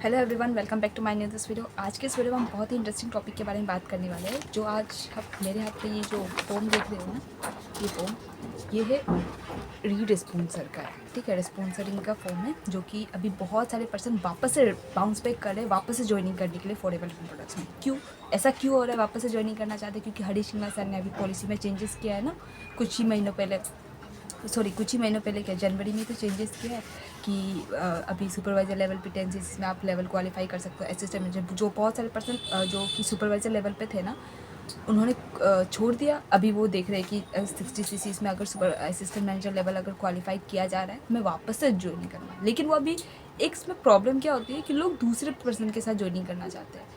Hello everyone, welcome back to my new this video. आज के इस वीडियो में हम बहुत ही इंटरेस्टिंग टॉपिक के बारे में बात करने वाले हैं। जो आज आप मेरे हाथ पे ये जो फॉर्म देख रहे हो ना, ये फॉर्म ये है री रिस्पॉन्सर का है। ठीक है, रिस्पॉन्सरिंग का फॉर्म है जो कि अभी बहुत सारे पर्सन वापस से बाउंस बैक कर रहे हैं, वापस से ज्वाइनिंग करने के लिए अफोर्डेबल प्रोडक्ट्स में। क्यों ऐसा क्यों हो रहा है, वापस से ज्वाइनिंग करना चाहते हैं? क्योंकि हरीश सिंगला सर ने अभी पॉलिसी में चेंजेस किया है ना, कुछ ही महीनों पहले क्या जनवरी में तो चेंजेस किया है कि अभी सुपरवाइज़र लेवल पे 10 सीसीज में आप लेवल क्वालिफाई कर सकते हो। असिस्टेंट मैनेजर जो बहुत सारे पर्सन जो कि सुपरवाइज़र लेवल पे थे ना, उन्होंने छोड़ दिया। अभी वो देख रहे हैं कि 60 सीसीज में अगर सुपर असिस्टेंट मैनेजर लेवल अगर क्वालिफाई किया जा रहा है, मैं वापस से ज्वाइनिंग करना। लेकिन वो अभी एक इसमें प्रॉब्लम क्या होती है कि लोग दूसरे पर्सन के साथ ज्वाइनिंग करना चाहते हैं,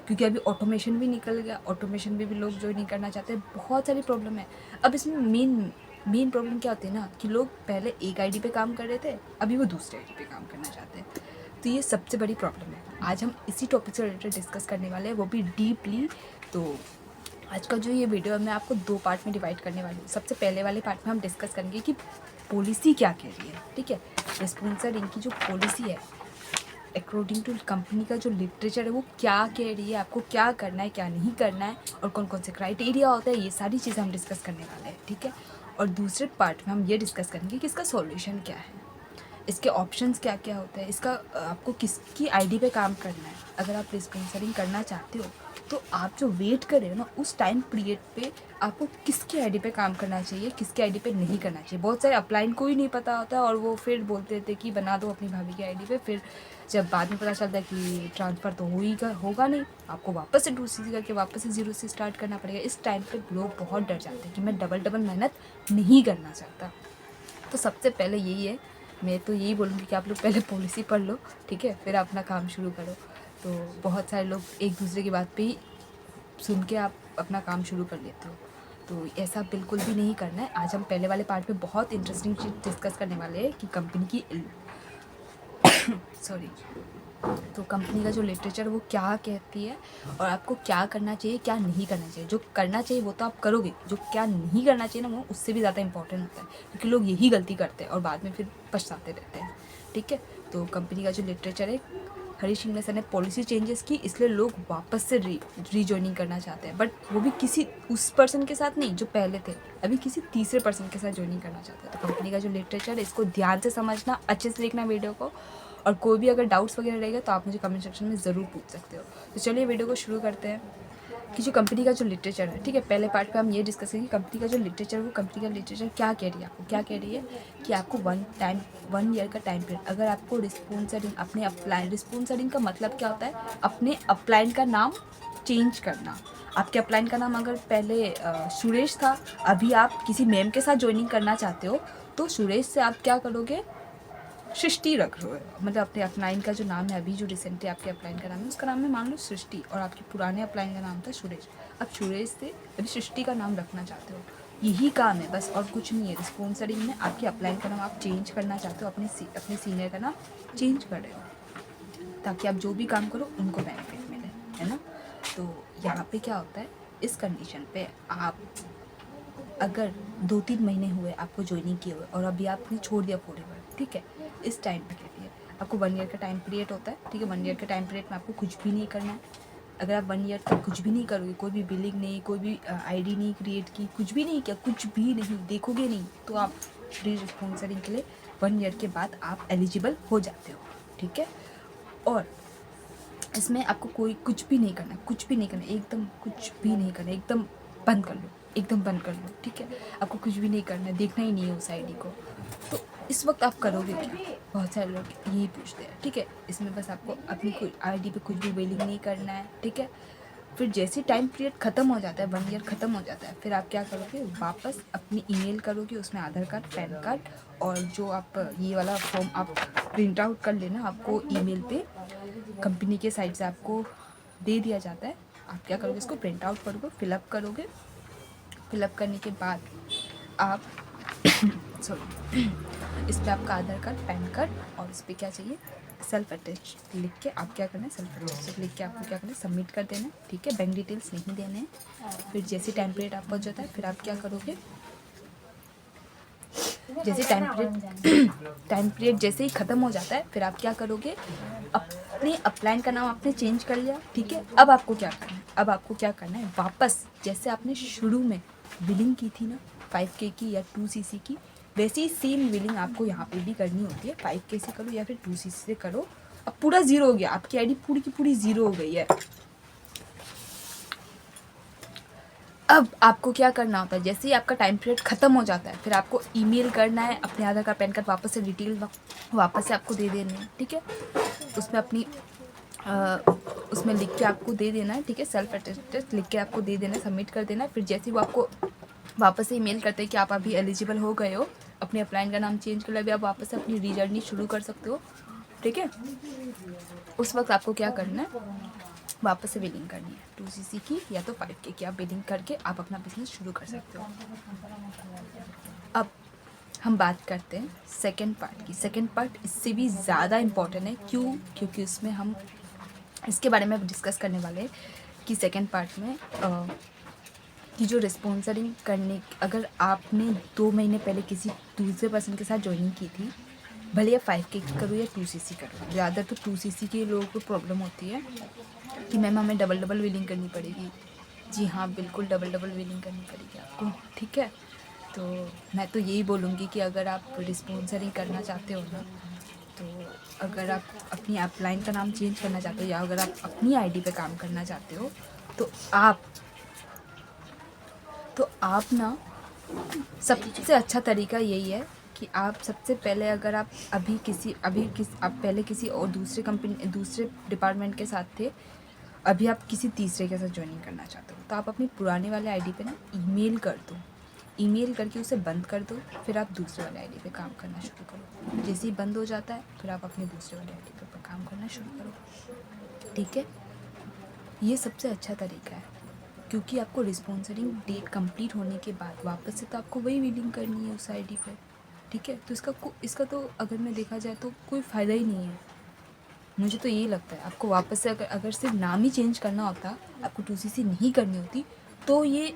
क्योंकि अभी ऑटोमेशन भी निकल गया। ऑटोमेशन में भी लोग ज्वाइनिंग करना चाहते हैं। बहुत सारी प्रॉब्लम है। अब इसमें मेन प्रॉब्लम क्या होती है ना कि लोग पहले एक आईडी पे काम कर रहे थे, अभी वो दूसरे आईडी पे काम करना चाहते हैं। तो ये सबसे बड़ी प्रॉब्लम है। आज हम इसी टॉपिक से रिलेटेड डिस्कस करने वाले हैं, वो भी डीपली। तो आज का जो ये वीडियो है, मैं आपको 2 पार्ट में डिवाइड करने वाली हूँ। सबसे पहले वाले पार्ट में हम डिस्कस करेंगे कि पॉलिसी क्या कह रही है। ठीक है, रिस्पॉन्सर इनकी जो पॉलिसी है अकॉर्डिंग टू कंपनी का जो लिटरेचर है वो क्या कह रही है, आपको क्या करना है क्या नहीं करना है, और कौन कौन से क्राइटेरिया होता है, ये सारी चीज़ें हम डिस्कस करने वाले हैं। ठीक है, और दूसरे पार्ट में हम ये डिस्कस करेंगे कि इसका सॉल्यूशन क्या है, इसके ऑप्शंस क्या क्या होते हैं, इसका आपको किसकी आईडी पे काम करना है। अगर आप रिस्पॉन्सरिंग करना चाहते हो तो आप जो वेट कर रहे हो ना, उस टाइम पीरियड पे आपको किसकी आईडी पे काम करना चाहिए, किसकी आईडी पे नहीं करना चाहिए। बहुत सारे अपलाइन को ही नहीं पता होता और वो फिर बोलते थे कि बना दो अपनी भाभी की आईडी पे। फिर जब बाद में पता चलता है कि ट्रांसफ़र तो होगा नहीं, आपको वापस से दूसरी करके वापस से ज़ीरो से स्टार्ट करना पड़ेगा। इस टाइम पे लोग बहुत डर जाते हैं कि मैं डबल मेहनत नहीं करना चाहता। तो सबसे पहले यही है, मैं तो यही बोलूँगी कि आप लोग पहले पॉलिसी पढ़ लो। ठीक है, फिर अपना काम शुरू करो। तो बहुत सारे लोग एक दूसरे की बात पे ही सुन के आप अपना काम शुरू कर लेते हो, तो ऐसा बिल्कुल भी नहीं करना है। आज हम पहले वाले पार्ट में बहुत इंटरेस्टिंग चीज़ डिस्कस करने वाले हैं कि कंपनी की सॉरी तो कंपनी का जो लिटरेचर वो क्या कहती है और आपको क्या करना चाहिए क्या नहीं करना चाहिए। जो करना चाहिए वो तो आप करोगे, जो क्या नहीं करना चाहिए ना वो उससे भी ज़्यादा इंपॉर्टेंट होता है, क्योंकि लोग यही गलती करते हैं और बाद में फिर पछताते रहते हैं। ठीक है, तो कंपनी का जो लिटरेचर है, हरीश सिंगला सर ने पॉलिसी चेंजेस की, इसलिए लोग वापस से रीजॉइनिंग करना चाहते हैं। बट वो भी किसी उस पर्सन के साथ नहीं जो पहले थे, अभी किसी तीसरे पर्सन के साथ ज्वाइनिंग करना चाहते हैं। तो कंपनी का जो लिटरेचर है, इसको ध्यान से समझना, अच्छे से देखना वीडियो को, और कोई भी अगर डाउट्स वगैरह रहेगा तो आप मुझे कमेंट सेक्शन में ज़रूर पूछ सकते हो। तो चलिए वीडियो को शुरू करते हैं कि जो कंपनी का जो लिटरेचर है। ठीक है, पहले पार्ट पे हम ये डिस्कस करेंगे कंपनी का जो लिटरेचर है, वो कंपनी का लिटरेचर क्या कह रही है, आपको क्या कह रही है कि आपको 1 ईयर का टाइम पीरियड, अगर आपको रिस्पॉन्सरिंग अपने अपलाइन, रिस्पॉन्सरिंग का मतलब क्या होता है, अपने अपलाइन का नाम चेंज करना। आपके अपलाइन का नाम अगर पहले सुरेश था, अभी आप किसी मैम के साथ ज्वाइनिंग करना चाहते हो, तो सुरेश से आप क्या करोगे, सृष्टि रख रहे हो। मतलब अपने अपलाइन का जो नाम है, अभी जो रिसेंटली आपके अपलाइन का नाम है उसका नाम है मान लो सृष्टि, और आपके पुराने अपलाइन का नाम था सुरेश। अब सुरेश से अभी सृष्टि का नाम रखना चाहते हो, यही काम है बस, और कुछ नहीं है। रिस्पॉन्सरिंग में आपके अपलाइन का नाम आप चेंज करना चाहते हो, अपने सीनियर का नाम चेंज कर रहे हो, ताकि आप जो भी काम करो उनको बेनिफिट मिले, है ना। तो यहाँ पे क्या होता है, इस कंडीशन पे आप अगर 2-3 महीने हुए आपको ज्वाइनिंग किए हुए और अभी आपने छोड़ दिया फॉरएवर, ठीक है, इस टाइम पे कहती है आपको 1 ईयर का टाइम पीरियड होता है। ठीक है, 1 ईयर के टाइम पीरियड में आपको कुछ भी नहीं करना है। अगर आप 1 ईयर तक कुछ भी नहीं करोगे, कोई भी बिलिंग नहीं, कोई भी आईडी नहीं क्रिएट की, कुछ भी नहीं किया, कुछ भी नहीं देखोगे नहीं, तो आप फ्री रिस्पॉन्सरिंग के लिए 1 ईयर के बाद आप एलिजिबल हो जाते हो। ठीक है, और इसमें आपको कोई कुछ भी नहीं करना, कुछ भी नहीं करना, एकदम कुछ भी नहीं करना, एकदम बंद कर लो, एकदम बंद कर लो। ठीक है, आपको कुछ भी नहीं करना है, देखना ही नहीं है उस आईडी को। तो इस वक्त आप करोगे क्या, बहुत सारे लोग यही पूछते हैं। ठीक है, इसमें बस आपको अपनी कोई आईडी पे कुछ भी वेलिंग नहीं करना है। ठीक है, फिर जैसे टाइम पीरियड ख़त्म हो जाता है, 1 ईयर ख़त्म हो जाता है, फिर आप क्या करोगे, वापस अपनी ईमेल करोगे, उसमें आधार कार्ड, पैन कार्ड, और जो आप ये वाला फॉर्म आप प्रिंट आउट कर लेना, आपको ईमेल पे कंपनी के साइड से आपको दे दिया जाता है। आप क्या करोगे, इसको प्रिंट आउट करोगे, फिलअप करोगे। फिलअप करने के बाद आप सॉरी इस पर आपका आधार कार्ड, पैन कार्ड, और इस पर क्या चाहिए, सेल्फ अटेस्ट लिख के आप क्या करना है, सेल्फ अटेस्ट लिख के आपको क्या करना है, सबमिट कर देना है। ठीक है, बैंक डिटेल्स नहीं देने हैं। फिर जैसे टाइम पीरियड आप पहुँच जाता है, फिर आप क्या करोगे, जैसे टाइम पीरियड जैसे ही ख़त्म हो जाता है, फिर आप क्या करोगे, अपने अपलाइन का नाम आपने चेंज कर लिया, ठीक है। अब आपको क्या करना है, अब आपको क्या करना है, वापस जैसे आपने शुरू में बिलिंग की थी ना 5K की या 2cc की, वैसी ही सेम बिलिंग आपको यहाँ पे भी करनी होती है। 5K से करो या फिर 2cc से करो। अब पूरा ज़ीरो हो गया, आपकी आईडी पूरी की पूरी ज़ीरो हो गई है। अब आपको क्या करना होता है, जैसे ही आपका टाइम पीरियड ख़त्म हो जाता है, फिर आपको ईमेल करना है, अपने आधार कार्ड पैन कार्ड वापस से डिटेल वापस से आपको दे देनी है, ठीक है। उसमें अपनी उसमें लिख के आपको दे देना है, ठीक है। सेल्फ अटेस्टेड लिख के आपको दे देना है, सबमिट कर देना है। फिर जैसे ही वो आपको वापस से ईमेल करते हैं कि आप अभी एलिजिबल हो गए हो, अपने अपलाइन का नाम चेंज कर लिया, अभी आप वापस से अपनी रीजर्नी शुरू कर सकते हो, ठीक है। उस वक्त आपको क्या करना है, वापस से बिलिंग करनी है 2cc की या तो 5K की। आप बिलिंग करके आप अपना बिजनेस शुरू कर सकते हो। अब हम बात करते हैं सेकंड पार्ट की। सेकंड पार्ट इससे भी ज़्यादा इम्पॉर्टेंट है। क्यों? क्योंकि उसमें हम इसके बारे में डिस्कस करने वाले हैं कि सेकंड पार्ट में कि जो रिस्पॉन्सरिंग करने, अगर आपने 2 महीने पहले किसी दूसरे पर्सन के साथ ज्वाइनिंग की थी, भले या 5K की करो या 2cc करो, ज़्यादा तो 2cc के लोगों को प्रॉब्लम होती है कि मैम हमें डबल बिलिंग करनी पड़ेगी। जी हाँ, बिल्कुल डबल बिलिंग करनी पड़ेगी आपको, ठीक है। तो मैं तो यही बोलूँगी कि अगर आप रिस्पॉन्सरिंग करना चाहते हो ना, तो अगर आप अपनी अपलाइन का नाम चेंज करना चाहते हो या अगर आप अपनी आईडी पे काम करना चाहते हो, तो आप ना सबसे अच्छा तरीका यही है कि आप सबसे पहले, अगर आप आप पहले किसी और दूसरे डिपार्टमेंट के साथ थे, अभी आप किसी तीसरे के साथ ज्वाइनिंग करना चाहते हो, तो आप अपनी पुराने वाले आईडी पे ना ईमेल कर दो। ईमेल करके उसे बंद कर दो, फिर आप दूसरे वाले आईडी पे काम करना शुरू करो। जैसे ही बंद हो जाता है, फिर आप अपने दूसरे वाले आईडी पे काम करना शुरू करो, ठीक है। ये सबसे अच्छा तरीका है, क्योंकि आपको रिस्पॉन्सरिंग डेट कंप्लीट होने के बाद वापस से तो आपको वही बिलिंग करनी है उस आईडी पे, ठीक है। तो इसका तो अगर मैं देखा जाए तो कोई फ़ायदा ही नहीं है। मुझे तो यही लगता है, आपको वापस से अगर सिर्फ नाम ही चेंज करना होता, आपको 2cc नहीं करनी होती, तो ये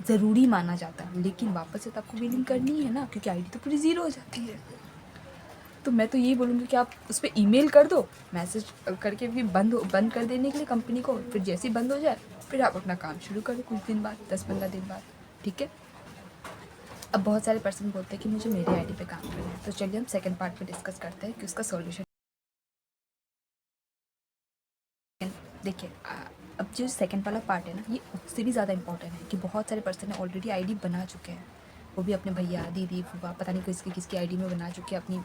ज़रूरी माना जाता है। लेकिन वापस से तो आपको बिलिंग करनी ही है ना, क्योंकि आईडी तो पूरी ज़ीरो हो जाती है। तो मैं तो यही बोलूँगी कि आप उस पर ईमेल कर दो, मैसेज करके भी बंद कर देने के लिए कंपनी को। फिर जैसे ही बंद हो जाए, फिर आप अपना काम शुरू करो कुछ दिन बाद, 10-15 दिन बाद, ठीक है। अब बहुत सारे पर्सन बोलते हैं कि मुझे मेरी आईडी पे काम करना है, तो चलिए हम सेकंड पार्ट में डिस्कस करते हैं कि उसका सॉल्यूशन। देखिए, अब जो सेकंड वाला पार्ट है ना, ये उससे भी ज़्यादा इंपॉर्टेंट है कि बहुत सारे पर्सन ऑलरेडी आईडी बना चुके हैं। वो भी अपने भैया, दीदी, फूफा, पता नहीं किसकी आईडी में बना चुके हैं। अपनी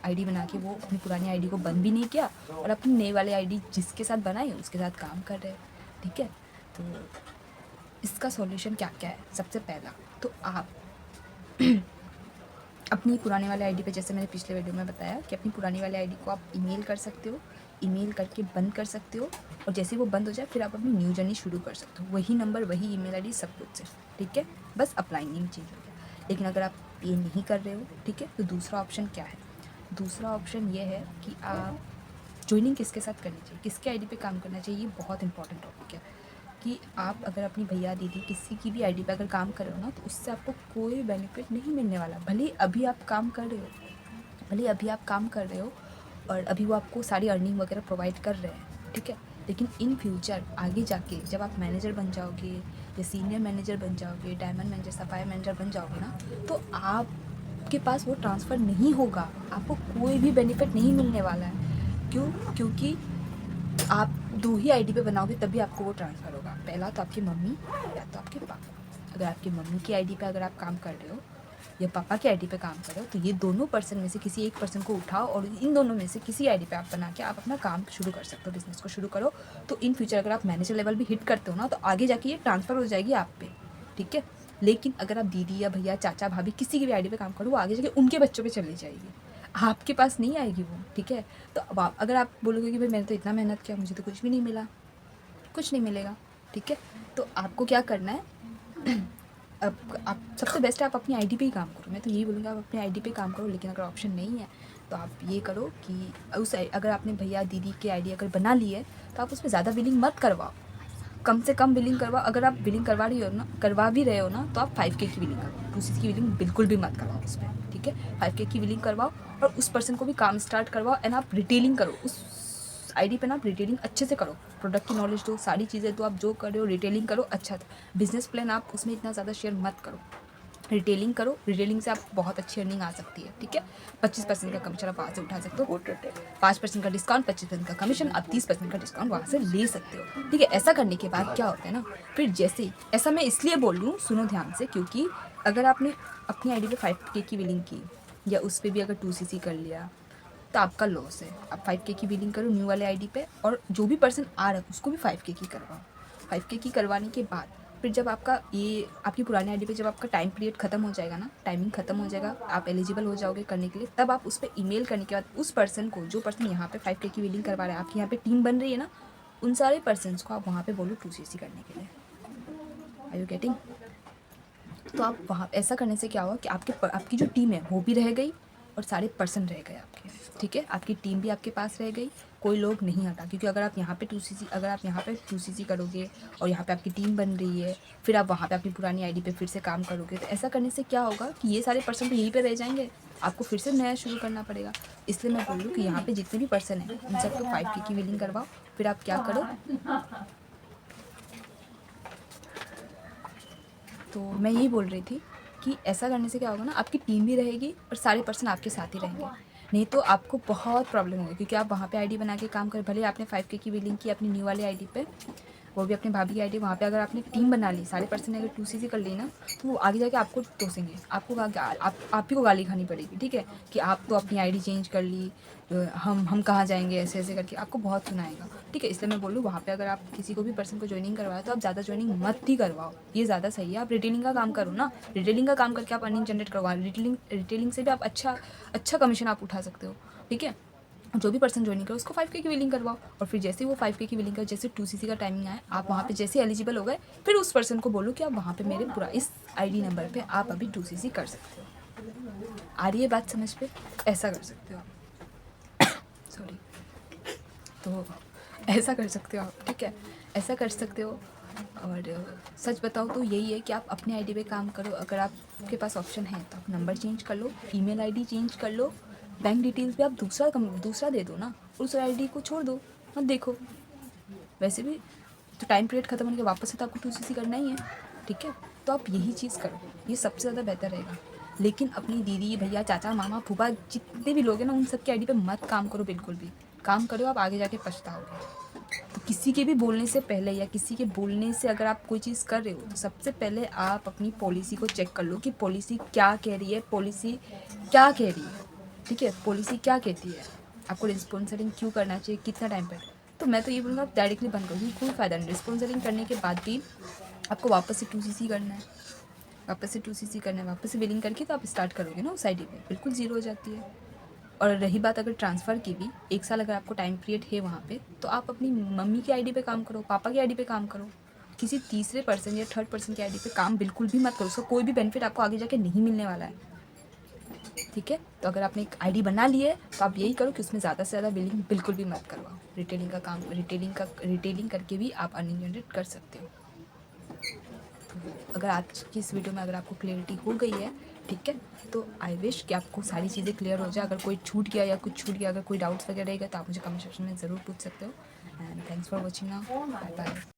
आईडी बना के वो अपनी पुरानी आईडी को बंद भी नहीं किया और अपनी नई वाले आईडी जिसके साथ बनाई उसके साथ काम कर रहे हैं, ठीक है। तो इसका सॉल्यूशन क्या क्या है? सबसे पहला तो आप अपनी पुराने वाले आईडी पे, जैसे मैंने पिछले वीडियो में बताया कि अपनी पुरानी वाली आईडी को आप ईमेल कर सकते हो, ईमेल करके बंद कर सकते हो, और जैसे वो बंद हो जाए फिर आप अपनी न्यू जर्नी शुरू कर सकते हो। वही नंबर, वही ईमेल आईडी, सब कुछ से, ठीक है। बस अप्लाई नेम चेंज हो गया। लेकिन अगर आप ये नहीं कर रहे हो, ठीक है, तो दूसरा ऑप्शन क्या है? दूसरा ऑप्शन ये है कि आप ज्वाइनिंग किसके साथ करनी चाहिए, किसके आईडी पे काम करना चाहिए। ये बहुत इंपॉर्टेंट टॉपिक है कि आप अगर अपनी भैया, दीदी, किसी की भी आईडी पे अगर काम कर रहे हो ना, तो उससे आपको कोई बेनिफिट नहीं मिलने वाला। भले अभी आप काम कर रहे हो और अभी वो आपको सारी अर्निंग वगैरह प्रोवाइड कर रहे हैं, ठीक है। लेकिन इन फ्यूचर आगे जाके जब आप मैनेजर बन जाओगे या सीनियर मैनेजर बन जाओगे, डायमंड मैनेजर, सफायर मैनेजर बन जाओगे ना, तो आपके पास वो ट्रांसफ़र नहीं होगा, आपको कोई भी बेनिफिट नहीं मिलने वाला है। क्यों? क्योंकि आप 2 ही आईडी पे बनाओगे तभी आपको वो ट्रांसफ़र होगा। पहला तो आपकी मम्मी या तो आपके पापा। अगर आपकी मम्मी की आईडी पे अगर आप काम कर रहे हो या पापा की आईडी पे काम कर रहे हो, तो ये दोनों पर्सन में से किसी एक पर्सन को उठाओ और इन दोनों में से किसी आईडी पे आप बना के आप अपना काम शुरू कर सकते हो, बिज़नेस को शुरू करो। तो इन फ्यूचर अगर आप मैनेजर लेवल भी हिट करते हो ना, तो आगे जाके ये ट्रांसफ़र हो जाएगी आप पे, ठीक है। लेकिन अगर आप दीदी या भैया, चाचा, भाभी किसी की भी आईडी पे काम करो, वो आगे जाके उनके बच्चों पे चली जाएगी, आपके पास नहीं आएगी वो, ठीक है। तो अब अगर आप बोलोगे कि भाई मैंने तो इतना मेहनत किया, मुझे तो कुछ भी नहीं मिला, कुछ नहीं मिलेगा, ठीक है। तो आपको क्या करना है, अब आप सबसे बेस्ट है आप अपनी आईडी पे ही काम करो। मैं तो यही बोलूँगा, आप अपनी आईडी पे काम करो। लेकिन अगर ऑप्शन नहीं है तो आप ये करो कि अगर आपने भैया, दीदी की आईडी अगर बना ली है, तो आप उसमें ज़्यादा बिलिंग मत करवाओ, कम से कम बिलिंग करवाओ। अगर आप बिलिंग करवा भी रहे हो ना तो आप 5K की बिलिंग करवाओ। 2CC की बिलिंग बिल्कुल भी मत करवाओ उस पर, ठीक है। 5K की बिलिंग करवाओ और उस पर्सन को भी काम स्टार्ट करवाओ एंड आप रिटेलिंग करो उस आईडी पे ना। आप रिटेलिंग अच्छे से करो, प्रोडक्ट की नॉलेज दो, सारी चीज़ें दो, आप जो कर रहे हो रिटेलिंग करो अच्छा था। बिजनेस प्लान आप उसमें इतना ज़्यादा शेयर मत करो, रिटेलिंग करो। रिटेलिंग से आप बहुत अच्छी अर्निंग आ सकती है, ठीक है। 25% का कमीशन आप वहाँ से उठा सकते हो, 5% का डिस्काउंट, 25% का कमीशन, आप 30% का डिस्काउंट वहाँ से ले सकते हो, ठीक है। ऐसा करने के बाद क्या होता है ना, फिर जैसे ऐसा मैं इसलिए बोल रही हूँ, सुनो ध्यान से, क्योंकि अगर आपने अपनी आईडी पे 5K की बिलिंग की या उस पर भी अगर 2CC कर लिया तो आपका लॉस है। आप 5K की बिलिंग करो न्यू वाले आईडी पे और जो भी पर्सन आ रहा है उसको भी 5K की करवाओ। 5K की करवाने के बाद फिर जब आपका ये आपकी पुरानी आईडी पे जब आपका टाइम पीरियड ख़त्म हो जाएगा ना, टाइमिंग ख़त्म हो जाएगा, आप एलिजिबल हो जाओगे करने के लिए, तब आप उस पर ईमेल करने के बाद उस पर्सन को, जो पर्सन यहाँ पे 5K की बिलिंग करवा रहा है, आपकी यहाँ पे टीम बन रही है ना, उन सारे पर्सनस को आप वहाँ पे बोलो 2CC करने के लिए। Are you getting? तो आप वहाँ ऐसा करने से क्या हुआ कि आपकी जो टीम है वो भी रह गई और सारे पर्सन रह गए आपके, ठीक है। आपकी टीम भी आपके पास रह गई, कोई लोग नहीं हटा, क्योंकि अगर आप यहाँ पे 2CC करोगे और यहाँ पे आपकी टीम बन रही है, फिर आप वहाँ पे अपनी पुरानी आईडी पे फिर से काम करोगे, तो ऐसा करने से क्या होगा कि ये सारे पर्सन तो यहीं पे रह जाएंगे, आपको फिर से नया शुरू करना पड़ेगा। इसलिए मैं बोल रही हूँ कि यहाँ पे जितने भी पर्सन हैं उन सबको 5K की बिलिंग करवाओ। फिर आप क्या करो, तो मैं यही बोल रही थी कि ऐसा करने से क्या होगा ना, आपकी टीम भी रहेगी और सारे पर्सन आपके साथ ही रहेंगे। नहीं तो आपको बहुत प्रॉब्लम होगी, क्योंकि आप वहाँ पे आईडी बना के काम कर, भले आपने 5K की बिलिंग की अपनी न्यू वाली आईडी पे, वो भी अपनी भाभी की आईडी, वहाँ पे अगर आपने टीम बना ली, सारे पर्सन ने अगर 2CC कर ली ना, तो वो आगे जाके आपको टोसेंगे, आप ही को गाली खानी पड़ेगी, ठीक है, कि आप तो अपनी आईडी चेंज कर ली, हम कहाँ जाएंगे, ऐसे ऐसे करके आपको बहुत सुनाएगा, ठीक है। इसलिए मैं बोलूँ वहाँ पे अगर आप किसी को भी पर्सन को ज्वाइनिंग करवाओ तो आप ज़्यादा ज्वाइनिंग मत ही करवाओ, ये ज़्यादा सही है। आप रिटेलिंग का काम करो ना, रिटेलिंग का काम करके आप अर्निंग जनरेट करवाओ। रिटेलिंग से भी आप अच्छा कमीशन आप उठा सकते हो, ठीक है। जो भी पर्सन ज्वाइनिंग करो उसको 5K की बिलिंग करवाओ और फिर जैसे वो 5K की बिलिंग कर, जैसे 2CC का टाइमिंग आए, आप वहाँ पे जैसे एलिजिबल हो गए, फिर उस पर्सन को बोलो कि आप वहाँ पे मेरे पूरा इस आईडी नंबर पे आप अभी 2CC कर सकते हो। आ रही है बात समझ पे? ऐसा कर सकते हो आप, सॉरी, तो ऐसा कर सकते हो आप, ठीक है, ऐसा कर सकते हो। और सच बताओ तो यही है कि आप अपने आईडी पे काम करो। अगर आपके पास ऑप्शन है तो आप नंबर चेंज कर लो, ईमेल आईडी चेंज कर लो, बैंक डिटेल्स भी आप दूसरा दे दो ना, उस आईडी को छोड़ दो, मत देखो। वैसे भी तो टाइम पीरियड ख़त्म होने के वापस से तो आपको 2CC करना ही है, ठीक है। तो आप यही चीज़ करो, ये सबसे ज़्यादा बेहतर रहेगा। लेकिन अपनी दीदी भैया चाचा मामा फूफा जितने भी लोग हैं ना, उन सब की आईडी पे मत काम करो, बिल्कुल भी काम करो, आप आगे जाके पछताओगे। तो किसी के भी बोलने से पहले या किसी के बोलने से अगर आप कोई चीज़ कर रहे हो तो सबसे पहले आप अपनी पॉलिसी को चेक कर लो कि पॉलिसी क्या कह रही है, पॉलिसी क्या कह रही है, ठीक है। पॉलिसी क्या कहती है, आपको रिस्पॉन्सरिंग क्यों करना चाहिए, कितना टाइम पर। तो मैं तो ये बोलूँगा आप डायरेक्टली बंद करो, कोई फ़ायदा नहीं। रिस्पॉन्सरिंग करने के बाद भी आपको वापस से 2CC करना है, वापस से बिलिंग करके तो आप स्टार्ट करोगे ना उस आईडी पे, बिल्कुल ज़ीरो हो जाती है। और रही बात अगर ट्रांसफ़र की भी, 1 साल अगर आपको टाइम पीरियड है वहाँ पे, तो आप अपनी मम्मी की आईडी पे काम करो, पापा की आईडी पे काम करो। किसी तीसरे पर्सन या थर्ड पर्सन की आईडी पे काम बिल्कुल भी मत करो, उसका कोई भी बेनिफिट आपको आगे जाके नहीं मिलने वाला है, ठीक है। तो अगर आपने एक आईडी बना ली है तो आप यही करो कि उसमें ज़्यादा से ज़्यादा बिलिंग बिल्कुल भी मत करवाओ। रिटेलिंग करके भी आप अर्निंग जनरेट कर सकते हो। तो अगर आज की इस वीडियो में अगर आपको क्लियरिटी हो गई है, ठीक है, तो आई विश कि आपको सारी चीज़ें क्लियर हो जाए। अगर कोई छूट गया या कुछ छूट गया, अगर कोई डाउट्स वगैरह रहेगा तो आप मुझे कमेंट सेक्शन में ज़रूर पूछ सकते हो। And thanks for watching now, bye bye.